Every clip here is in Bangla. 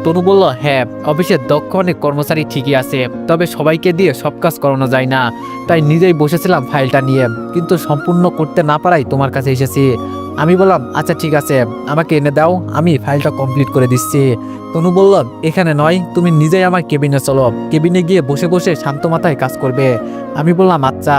তনু বলল, হ্যাঁ, অফিসের দক্ষ অনেক কর্মচারী ঠিকই আছে, তবে সবাইকে দিয়ে সব কাজ করানো যায় না। তাই নিজেই বসেছিলাম ফাইলটা নিয়ে, কিন্তু সম্পূর্ণ করতে না পারাই তোমার কাছে এসেছি। আমি বললাম, আচ্ছা ঠিক আছে, আমাকে এনে দাও, আমি ফাইলটা কমপ্লিট করে দিচ্ছি। তনু বলল, এখানে নয়, তুমি নিজেই আমার কেবিনে চলো, কেবিনে গিয়ে বসে বসে শান্ত মাথায় কাজ করবে। আমি বললাম, আচ্ছা।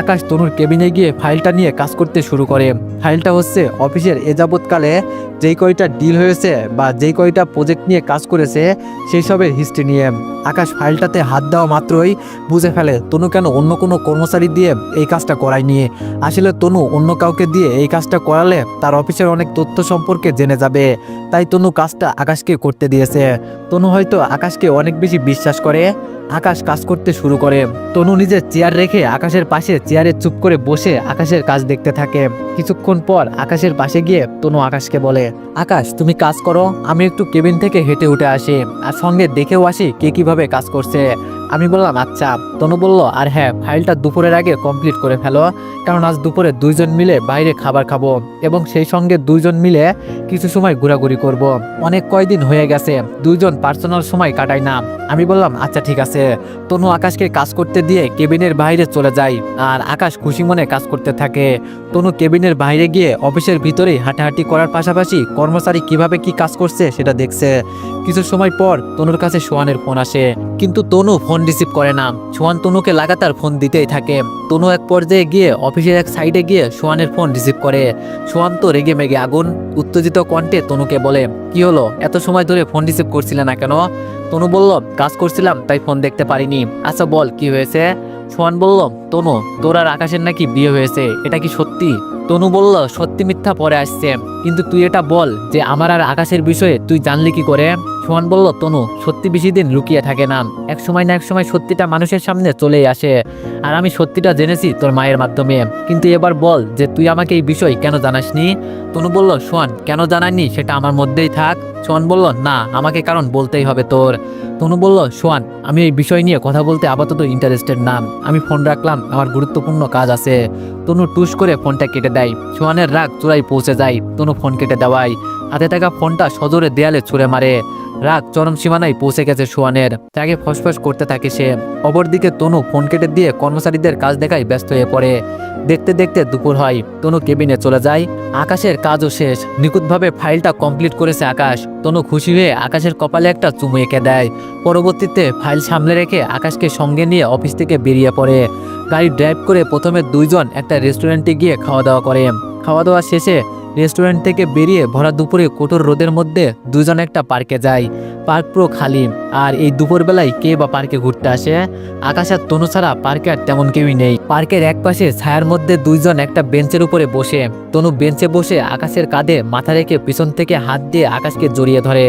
আকাশ তনুর কেবিনে গিয়ে ফাইলটা নিয়ে কাজ করতে শুরু করে। ফাইলটা হচ্ছে অফিসের এ যাবৎকালে যেই কয়টা ডিল হয়েছে বা যেই কয়টা প্রজেক্ট নিয়ে কাজ করেছে সেই সবের হিস্ট্রি নিয়ে। আকাশ ফাইলটাতে হাত দেওয়া মাত্রই বুঝে ফেলে তনু কেন অন্য কোনো কর্মচারী দিয়ে এই কাজটা করায়নি। আসলে তনু অন্য কাউকে দিয়ে এই কাজটা করালে তার অফিসের অনেক তথ্য সম্পর্কে জেনে যাবে, তাই তনু কাজটা আকাশকে করতে দিয়েছে। তনু হয়তো আকাশকে অনেক বেশি বিশ্বাস করে। আকাশ কাজ করতে শুরু করে। তনু নিজের চেয়ার রেখে আকাশের পাশে চেয়ারে চুপ করে বসে আকাশের কাজ দেখতে থাকে। কিছুক্ষণ পর আকাশের পাশে গিয়ে তনু আকাশকে বলে, আকাশ তুমি কাজ করো, আমি একটু কেবিন থেকে হেঁটে উঠে আসি, আর সঙ্গে দেখেও আসি কে কিভাবে কাজ করছে। আমি বললাম, আচ্ছা। তনু বলল, আর হ্যাঁ, ফাইলটা দুপুরের আগে কমপ্লিট করে ফেলো, কারণ আজ দুপুরে দুইজন মিলে বাইরে খাবার খাবো এবং সেই সঙ্গে দুইজন মিলে কিছু সময় ঘোরাঘুরি করব। অনেক কয়দিন হয়ে গেছে দুইজন পার্সোনাল সময় কাটাই না। আমি বললাম, আচ্ছা ঠিক আছে। তনু আকাশকে কাজ করতে দিয়ে কেবিনের বাইরে চলে যায়, আর আকাশ খুশি মনে কাজ করতে থাকে। তনু কেবিনের বাইরে গিয়ে অফিসের ভিতরেই হাঁটাহাঁটি করার পাশাপাশি কর্মচারী কিভাবে কি কাজ করছে সেটা দেখছে। কিছু সময় পর তনুর কাছে সোহানের ফোন আসে, কিন্তু তনু ফোন রিসিভ করে না। সোহান তনুকে লাগাতার ফোন দিতেই থাকে। তনু এক পর্যায়ে গিয়ে অফিসের এক সাইডে গিয়ে সোহানের ফোন রিসিভ করে। সোহান তো রেগে মেগে আগুন। উত্তেজিত কণ্ঠে তনুকে বলে, কি হলো, এত সময় ধরে ফোন রিসিভ করছিলে না কেন? তনু বলল, কাজ করছিলাম তাই ফোন দেখতে পারিনি। আচ্ছা বল, কি হয়েছে? সোহান বলল, তনু, তোর আর আকাশের নাকি বিয়ে হয়েছে, এটা কি সত্যি? তনু বলল, সত্যি মিথ্যা পরে আসছে, কিন্তু তুই এটা বল যে আমার আর আকাশের বিষয়ে তুই জানলি কি করে? সোহান বলল, তনু, সত্যি বেশি দিন লুকিয়ে থাকে না, এক সময় না এক সময় সত্যিটা মানুষের সামনে চলেই আসে। আর আমি সত্যিটা জেনেছি তোর মায়ের মাধ্যমে, কিন্তু এবার বল যে তুই আমাকে এই বিষয় কেন জানাসনি? তনু বলল, সোহান, কেন জানাইনি সেটা আমার মধ্যেই থাক। সোহান বলল, না, আমাকে কারণ বলতেই হবে তোর। তনু বলল, সোহান, আমি এই বিষয় নিয়ে কথা বলতে আপাতত ইন্টারেস্টেড না, আমি ফোন রাখলাম, আমার গুরুত্বপূর্ণ কাজ আছে। তনু টুস করে ফোনটা কেটে দেয়। সোহানের রাগ চূড়ায় পৌঁছে যায়। তনু ফোন কেটে দেওয়ায় হাতে থাকা ফোনটা সজোরে দেয়ালে ছুঁড়ে মারে। রাগ চরম সীমানায় পৌঁছে গেছে সোহানের, তাকে ফসফস করতে থাকে সে। অপরদিকে তনু ফোন কেটে দিয়ে কর্মচারীদের কাজ দেখায় ব্যস্ত হয়ে পড়ে। দেখতে দেখতে দুপুর হয়। তনু কেবিনে চলে যায়। আকাশের কাজও শেষ, নিখুঁতভাবে ফাইলটা কমপ্লিট করেছে আকাশ। তনু খুশি হয়ে আকাশের কপালে একটা চুমু এঁকে দেয়। পরবর্তীতে ফাইল সামলে রেখে আকাশকে সঙ্গে নিয়ে অফিস থেকে বেরিয়ে পড়ে। গাড়ি ড্রাইভ করে প্রথমে দুইজন একটা রেস্টুরেন্টে গিয়ে খাওয়া দাওয়া করে। খাওয়া দাওয়া শেষে রেস্টুরেন্ট থেকে বেরিয়ে ভরা দুপুরে কঠোর রোদের মধ্যে দুজন একটা পার্কে যায়। পার্ক পুরো খালি, আর এই দুপুরবেলায় কে বা পার্কে ঘুরতে আসে? আকাশ আর তনু ছাড়া পার্কে আর তেমন কেউই নেই। পার্কের এক পাশে ছায়ার মধ্যে দুইজন একটা বেঞ্চের উপরে বসে। তনু বেঞ্চে বসে আকাশের কাঁধে মাথা রেখে পিছন থেকে হাত দিয়ে আকাশকে জড়িয়ে ধরে।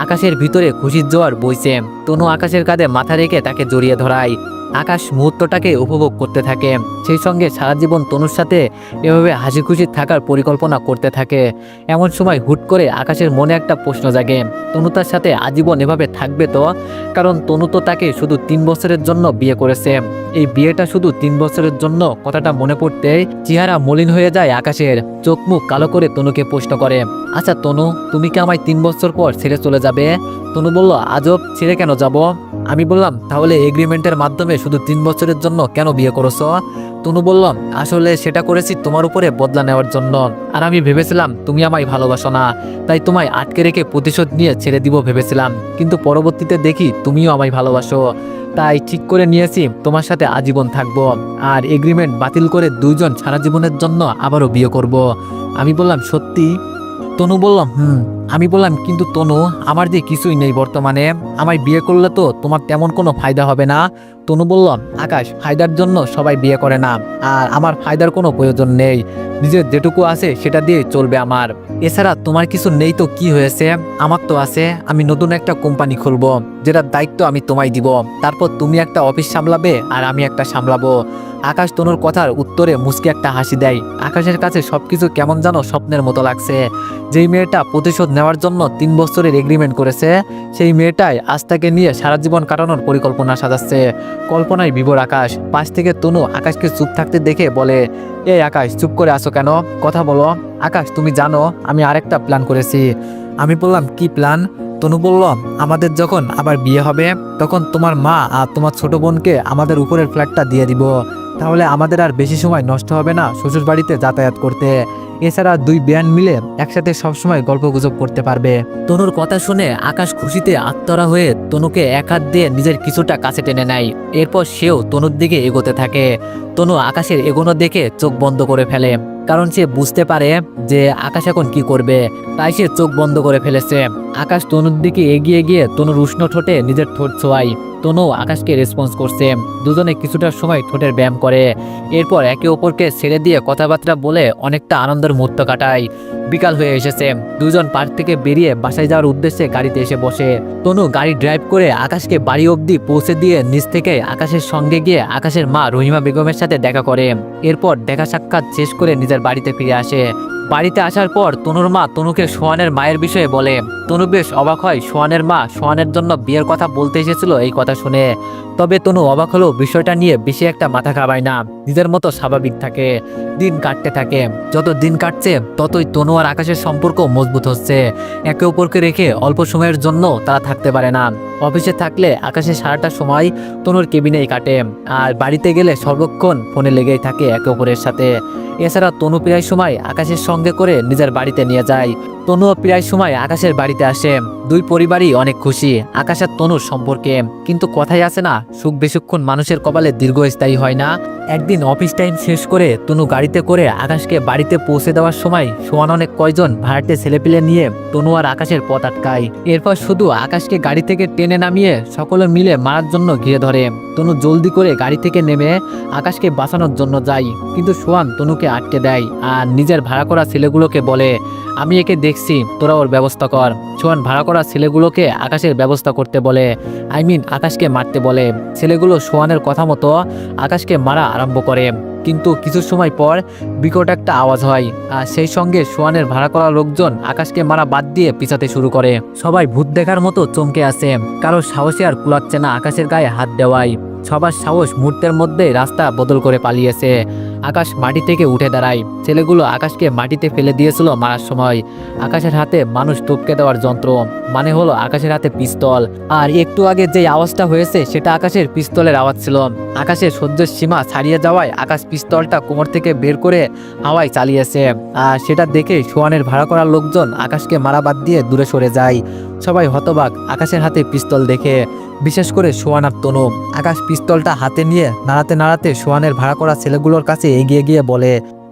আকাশের ভিতরে খুশির জোয়ার বইছে। তনু আকাশের কাঁধে মাথা রেখে তাকে জড়িয়ে ধরায়। আকাশ মুহূর্তটাকে উপভোগ করতে থাকে, সেই সঙ্গে সারা জীবন তনুর সাথে এভাবে হাসি খুশি থাকার পরিকল্পনা করতে থাকে। এমন সময় হুট করে আকাশের মনে একটা প্রশ্ন জাগে, তনু তার সাথে আজীবন এভাবে থাকবে তো? কারণ তনু তো তাকে শুধু 3 বছরের জন্য বিয়ে করেছে। এই বিয়েটা শুধু 3 বছরের জন্য, কথাটা মনে পড়তেই চেহারা মলিন হয়ে যায় আকাশের। চোখ মুখ কালো করে তনুকে প্রশ্ন করে, আচ্ছা তনু, তুমি কি আমায় 3 বছর পর ছেড়ে চলে যাবে? তনু বলল, আজব, ছেড়ে কেন যাব? আমি বললাম, তাহলে এগ্রিমেন্টের মাধ্যমে শুধু 3 বছরের জন্য কেন বিয়ে করেছ? তনু বলল, আসলে সেটা করেছি তোমার উপরে বদলা নেওয়ার জন্য। আর আমি ভেবেছিলাম তুমি আমায় ভালোবাসো না, তাই তোমায় আটকে রেখে প্রতিশোধ নিয়ে ছেড়ে দিব ভেবেছিলাম, কিন্তু পরবর্তীতে দেখি তুমিও আমায় ভালোবাসো, তাই ঠিক করে নিয়েছি তোমার সাথে আজীবন থাকবো। আর এগ্রিমেন্ট বাতিল করে দুইজন সারা জীবনের জন্য আবারও বিয়ে করব। আমি বললাম, সত্যি? তনু বললাম, আমি বললাম, কিন্তু তনু, আমার যে কিছুই নেই বর্তমানে, আমায় বিয়ে করলে তো তোমার তেমন কোনো ফায়দা হবে না। তনু বলল, আকাশ, ফায়দার জন্য সবাই বিয়ে করে না, আর আমার ফায়দার কোনো প্রয়োজন নেই, নিজের যেটুকু আছে সেটা দিয়ে চলবে আমার। এছাড়া তোমার কিছু নেই তো কি হয়েছে, আমার তো আছে। আমি নতুন একটা কোম্পানি খুলবো, যেটার দায়িত্ব আমি তোমায় দিব। তারপর তুমি একটা অফিস সামলাবে আর আমি একটা সামলাবো। আকাশ তনুর কথার উত্তরে মুচকি একটা হাসি দেয়। আকাশের কাছে সবকিছু কেমন যেন স্বপ্নের মতো লাগছে। যেই মেয়েটা প্রতিশোধ নেওয়ার জন্য 3 বছরের এগ্রিমেন্ট করেছে, সেই মেয়েটাই আজ তাকে নিয়ে সারা জীবন কাটানোর পরিকল্পনা সাজাচ্ছে। কল্পনায় বিভোর আকাশ। পাশ থেকে তনু আকাশকে চুপ থাকতে দেখে বলে, এই আকাশ, চুপ করে আসো কেন? কথা বলো। আকাশ, তুমি জানো আমি আরেকটা প্ল্যান করেছি। আমি বললাম, কি প্ল্যান? তনু বলল, আমাদের যখন আবার বিয়ে হবে তখন তোমার মা আর তোমার ছোট বোনকে আমাদের উপরের ফ্ল্যাটটা দিয়ে দিব, তাহলে আমাদের আর বেশি সময় নষ্ট হবে না শ্বশুর বাড়িতে যাতায়াত করতে। এছাড়া দুই বেয়ান মিলে একসাথে সবসময় গল্পগুজব করতে পারবে। তনুর কথা শুনে আকাশ খুশিতে আত্মরা হয়ে তনুকে এক হাত দিয়ে নিজের কিছুটা কাছে টেনে নেয়। এরপর সেও তনুর দিকে এগোতে থাকে। তনু আকাশের এগোনো দেখে চোখ বন্ধ করে ফেলে, কারণ সে বুঝতে পারে যে আকাশ এখন কি করবে, তাই সে চোখ বন্ধ করে ফেলেছে। আকাশ তনুর দিকে এগিয়ে গিয়ে তনুর উষ্ণ ঠোঁটে নিজের ঠোঁট ছোঁয়ায়। তনু আকাশকে রেসপন্স করছে। দুজনে কিছুটা সময় ঠোঁটের ব্যায়াম করে। এরপর একে অপরকে ছেড়ে দিয়ে কথাবার্তা বলে অনেকটা আনন্দের মুহূর্ত কাটায়। বিকাল হয়ে এসেছে। দুজন পার্ক থেকে বেরিয়ে বাসায় যাওয়ার উদ্দেশ্যে গাড়িতে এসে বসে। তনু গাড়ি ড্রাইভ করে আকাশকে বাড়ি অবধি পৌঁছে দিয়ে নিচ থেকে আকাশের সঙ্গে গিয়ে আকাশের মা রহিমা বেগমের সাথে দেখা করে। এরপর দেখা সাক্ষাৎ শেষ করে নিজের বাড়িতে ফিরে আসে। বাড়িতে আসার পর তনুর মা তনুকে সোহানের মায়ের বিষয়ে বলে। তনু বেশ অবাক হয়, সোহানের মা সোহানের জন্য বিয়ের কথা বলতে এসেছিল এই কথা শুনে। তবে তনু অবাক হলেও বিষয়টা নিয়ে বেশি একটা মাথা ঘামায় না, নিজের মতো স্বাভাবিক থাকে। দিন কাটতে থাকে। যত দিন কাটছে ততই তনু আর আকাশের সম্পর্ক মজবুত হচ্ছে। একে অপরকে রেখে অল্প সময়ের জন্য তারা থাকতে পারে না। অফিসে থাকলে আকাশের সারাটা সময় তনুর কেবিনেই কাটে, আর বাড়িতে গেলে সর্বক্ষণ ফোনে লেগেই থাকে একে অপরের সাথে। এছাড়া তনু প্রায় সময় আকাশের সঙ্গে করে নিজের বাড়িতে নিয়ে যায়। তনুও প্রায় সময় আকাশের বাড়িতে আসে। দুই পরিবারই অনেক খুশি আকাশ আর তনুর সম্পর্কে। কিন্তু কথাই আছে না, সুখ বেশিক্ষণ মানুষের কপালে দীর্ঘস্থায়ী হয় না। একদিন অফিস টাইম শেষ করে তনু গাড়িতে করে আকাশকে বাড়িতে পৌঁছে দেওয়ার সময় সোহান অনেক কয়জন ভাড়াটে ছেলেপিলে নিয়ে তনু আর আকাশের পথ আটকায়। এরপর শুধু আকাশকে গাড়ি থেকে টেনে নামিয়ে সকলে মিলে মারার জন্য ঘিরে ধরে। তনু জলদি করে গাড়ি থেকে নেমে আকাশকে বাঁচানোর জন্য যায়, কিন্তু সোহান তনুকে আটকে দেয় আর নিজের ভাড়া করা ছেলেগুলোকে বলে, আমি একে দেখছি, তোরা ওর ব্যবস্থা কর। সোহান ভাড়া করা ছেলেগুলোকে আকাশের ব্যবস্থা করতে বলে, আকাশকে মারতে বলে। ছেলেগুলো সোহানের কথা মতো আকাশকে মারা আরম্ভ করে। কিন্তু কিছু সময় পর বিকট একটা আওয়াজ হয়, আর সেই সঙ্গে সোহানের ভাড়া করা লোকজন আকাশকে মারা বাদ দিয়ে পিছাতে শুরু করে। সবাই ভূত দেখার মতো চমকে আসে, কারো সাহসে আর কুলাচ্ছে না আকাশের গায়ে হাত দেওয়ায়। সবার সাহস মুহূর্তের মধ্যে রাস্তা বদল করে পালিয়েছে। আকাশ মাটি থেকে উঠে দাঁড়ায়। ছেলেগুলো আকাশকে মাটিতে ফেলে দিয়েছিল মারার সময়। আকাশের হাতে মানুষ টপকে দেওয়ার যন্ত্র, মানে হলো আকাশের হাতে পিস্তল। আর একটু আগে যে আওয়াজটা হয়েছে সেটা আকাশের পিস্তলের আওয়াজ ছিল। আকাশের সহ্যের সীমা ছাড়িয়ে যাওয়ায় আকাশ পিস্তলটা কোমর থেকে বের করে হাওয়ায় চালিয়েছে। আর সেটা দেখে সোহানের ভাড়া করা লোকজন আকাশকে মারা বাদ দিয়ে দূরে সরে যায়। সবাই হতবাক আকাশের হাতে পিস্তল দেখে, বিশেষ করে সোহান আর তনু। আকাশ পিস্তলটা হাতে নিয়ে নাড়াতে নাড়াতে সোহানের ভাড়া করা ছেলেগুলোর কাছে এগিয়ে গিয়ে বলে,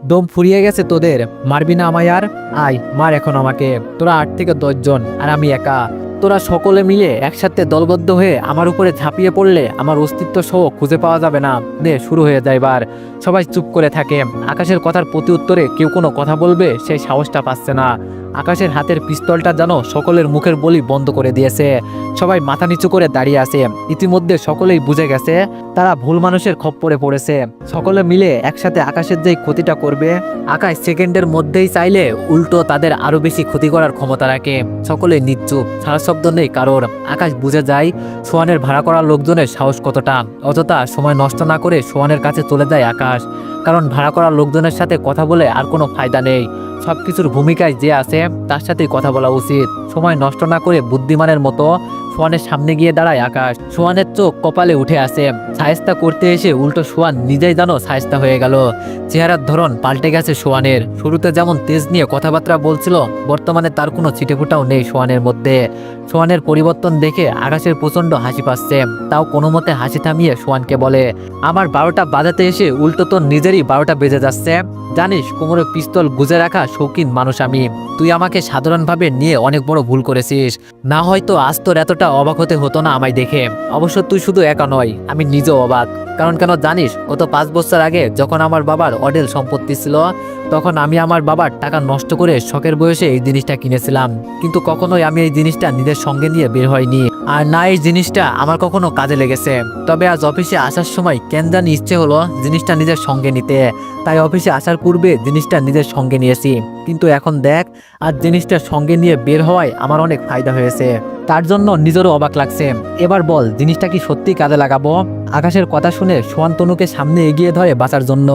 দম ফুরিয়ে গেছে তোদের, মারবি না আমায় আর? আয় মার এখন আমাকে। তোরা 8 থেকে 10 জন আর আমি একা। তোরা সকলে মিলে একসাথে দলবদ্ধ হয়ে আমার উপরে ঝাঁপিয়ে পড়লে আমার অস্তিত্ব সহ খুঁজে পাওয়া যাবে না। নে শুরু হয়ে যায় এবার। সবাই চুপ করে থাকে। আকাশের কথার প্রতি উত্তরে কেউ কোনো কথা বলবে সেই সাহসটা পাচ্ছে না। আকাশের হাতের পিস্তলটা যেন সকলের মুখের বলি বন্ধ করে দিয়েছে। সবাই মাথা নিচু করে দাঁড়িয়ে আছে। ইতিমধ্যে সকলেই বুঝে গেছে তারা ভুল মানুষের খপ্পরে পড়েছে। সকলে মিলে একসাথে আকাশের যেই ক্ষতিটা করবে, আকাশ সেকেন্ডের মধ্যেই চাইলে উল্টো তাদের আরো বেশি ক্ষতি করার ক্ষমতা রাখে। সকলে নিশ্চুপ, সারা শব্দ নেই কারোর। আকাশ বুঝে যায় সোহানের ভাড়া করা লোকজনের সাহস কতটা। অযথা সময় নষ্ট না করে সোহানের কাছে চলে যায় আকাশ, কারণ ভাড়া করা লোকজনের সাথে কথা বলে আর কোনো ফায়দা নেই। সবকিছুর ভূমিকায় যে আছে তার সাথেই কথা বলা উচিত। সময় নষ্ট না করে বুদ্ধিমানের মতো সোহানের সামনে গিয়ে দাঁড়ায় আকাশ। সোহানের চোখ কপালে উঠে আসে। সায়স্তা করতে এসে উল্টো সোহান নিজেই যেন সায়স্তা হয়ে গেল। চেহারার ধরন পাল্টে গেছে সোহানের। শুরুতে যেমন তেজ নিয়ে কথাবার্তা বলছিল, বর্তমানে তার কোনো ছিটেফোঁটাও নেই সোহানের মধ্যে। সোহানের পরিবর্তন দেখে আকাশের প্রচন্ড হাসি পাচ্ছে। তাও কোনো মতে হাসি থামিয়ে সোহানকে বলে, আমার 12টা বাজাতে এসে উল্টো তোর নিজেরই 12টা বেজে যাচ্ছে। জানিস কোমরে পিস্তল গুজে রাখা শৌখিন মানুষ আমি। তুই আমাকে সাধারণভাবে নিয়ে অনেক বড় ভুল করেছিস। না হয়তো আজ তোর এতটা অবাক হতে হতো না আমায় দেখে। অবশ্য তুই শুধু একা নয়, আমি নিজেও অবাক। কারণ কেন জানিস, গত 5 বছর আগে যখন আমার বাবার অডেল সম্পত্তি ছিল, তখন আমি আমার বাবার টাকা নষ্ট করে শখের বয়সে এই জিনিসটা কিনেছিলাম। কিন্তু কখনোই আমি এই জিনিসটা নিজের সঙ্গে নিয়ে বের হয়নি, আর না এই জিনিসটা আমার কখনো কাজে লেগেছে। তবে আজ অফিসে আসার সময় কেন জানি ইচ্ছে হলো জিনিসটা নিজের সঙ্গে নিতে। তাই অফিসে আসার পূর্বে জিনিসটা নিজের সঙ্গে নিয়েছি। কিন্তু এখন দেখ, আর জিনিসটা সঙ্গে নিয়ে বের হওয়ায় আমার অনেক ফায়দা হয়েছে। তার জন্য নিজেরও অবাক লাগছে। এবার বল, জিনিসটা কি সত্যি কাজে লাগাবো? আকাশের কথা শুনে সোহান তনুকে সামনে এগিয়ে ধরে বাঁচার জন্য,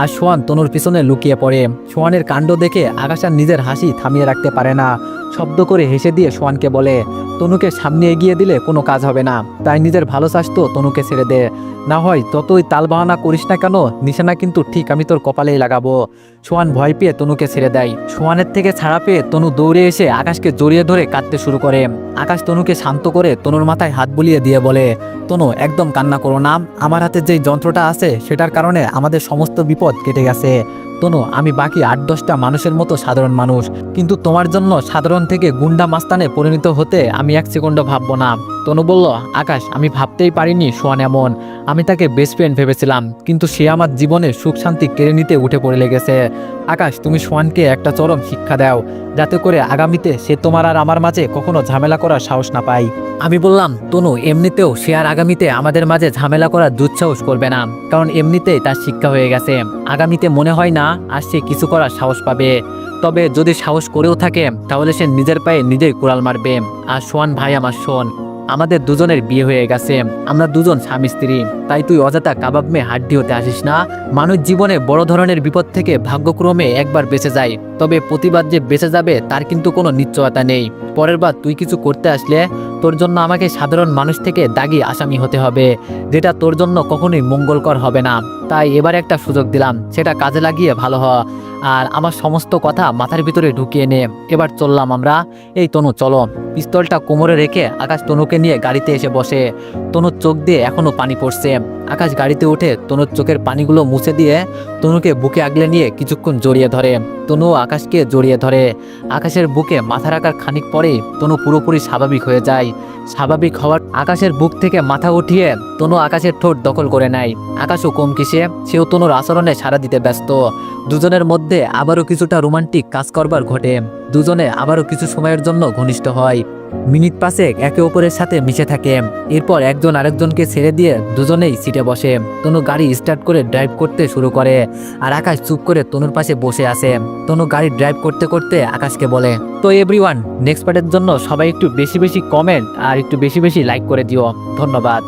আর সোহান তনুর পিছনে লুকিয়ে পড়ে। সোহানের কাণ্ড দেখে আকাশ আর নিজের হাসি থামিয়ে রাখতে পারে না। শব্দ করে হেসে দিয়ে সোহানকে বলে, তনুকে সামনে এগিয়ে দিলে কোনো কাজ হবে না, তাই নিজের ভালো চাস তো তনুকে ছেড়ে দে, না হয় যতই তালবাহানা করিস না কেন নিশানা কিন্তু ঠিক আমি তোর কপালেই লাগাবো। সোহান ভয় পেয়ে তনুকে ছেড়ে দেয়। সোহানের থেকে ছাড়া পেয়ে তনু দৌড়ে এসে আকাশকে জড়িয়ে ধরে কাঁদতে শুরু করে। আকাশ তনুকে শান্ত করে তনুর মাথায় হাত বুলিয়ে দিয়ে বলে, তনু একদম কান্না করো না, আমার হাতে যেই যন্ত্রটা আছে সেটার কারণে আমাদের সমস্ত বিপদ কেটে গেছে। তনু আমি বাকি 8-10টা মানুষের মতো সাধারণ মানুষ, কিন্তু তোমার জন্য সাধারণ থেকে গুন্ডা মাস্তানে পরিণত হতে আমি 1 সেকেন্ডও ভাববো না। তনু বলল, আকাশ আমি ভাবতেই পারিনি সোহান এমন, আমি তাকে বেস্ট ফ্রেন্ড ভেবেছিলাম, কিন্তু সে আমার জীবনে সুখ শান্তি কেড়ে নিতে উঠে পড়ে লেগেছে। আকাশ তুমি সোহানকে একটা চরম শিক্ষা দাও, যাতে করে আগামীতে সে তোমার আর আমার মাঝে কখনো ঝামেলা করার সাহস না পায়। আমি বললাম, তনু এমনিতেও সে আর আগামীতে আমাদের মাঝে ঝামেলা করার দুঃসাহস করবে না, কারণ এমনিতেই তার শিক্ষা হয়ে গেছে। আগামীতে মনে হয় না আর সে কিছু করার সাহস পাবে, তবে যদি সাহস করেও থাকে তাহলে সে নিজের পায়ে নিজেই কুড়াল মারবে। আর সোহান ভাই আমার শোন, আমাদের দুজনের বিয়ে হয়ে গেছে, আমরা দুজন স্বামী স্ত্রী, তাই তুই অযথা কাবাব মেয়ে হাড্ডি হতে আসিস না। মানুষ জীবনে বড় ধরনের বিপদ থেকে ভাগ্যক্রমে একবার বেঁচে যায়, তবে প্রতিবার যে বেঁচে যাবে তার কিন্তু কোনো নিশ্চয়তা নেই। পরের বার তুই কিছু করতে আসলে তোর জন্য আমাকে সাধারণ মানুষ থেকে দাগি আসামি হতে হবে, যেটা তোর জন্য কখনোই মঙ্গলকর হবে না। তাই এবার একটা সুযোগ দিলাম, সেটা কাজে লাগিয়ে ভালো হ, আর আমার সমস্ত কথা মাথার ভিতরে ঢুকিয়ে নে। এবার চললাম আমরা। এই তনু চলো। পিস্তলটা কোমরে রেখে আকাশ তনুকে নিয়ে গাড়িতে এসে বসে। তনুর চোখ দিয়ে এখনো পানি পড়ছে। আকাশ গাড়িতে উঠে তনুর চোখের পানিগুলো মুছে দিয়ে তনুকে বুকে আগলে নিয়ে কিছুক্ষণ জড়িয়ে ধরে। তনু আকাশকে জড়িয়ে ধরে। আকাশের বুকে মাথা রাখার খানিক পরেই তনু পুরোপুরি স্বাভাবিক হয়ে যায়। স্বাভাবিক হওয়ার আকাশের বুক থেকে মাথা উঠিয়ে তনু আকাশের ঠোঁট দখল করে নেয়। আকাশও কম কিসে, সেও তনুর আচরণে সাড়া দিতে ব্যস্ত। দুজনের মধ্যে আবারও কিছুটা রোমান্টিক কাজ করবার ঘটে। দুজনে আবারও কিছু সময়ের জন্য ঘনিষ্ঠ হয়। মিনিট 5 একে অপরের সাথে মিশে থাকে। এরপর একজন আরেকজনকে ছেড়ে দিয়ে দুজনেই সিটে বসে। তনু গাড়ি স্টার্ট করে ড্রাইভ করতে শুরু করে, আর আকাশ চুপ করে তনুর পাশে বসে আছে। তনু গাড়ি ড্রাইভ করতে করতে আকাশকে বলে, তো এভরিওয়ান, নেক্সট পার্টের জন্য সবাই একটু বেশি বেশি কমেন্ট আর একটু বেশি বেশি লাইক করে দিও। ধন্যবাদ।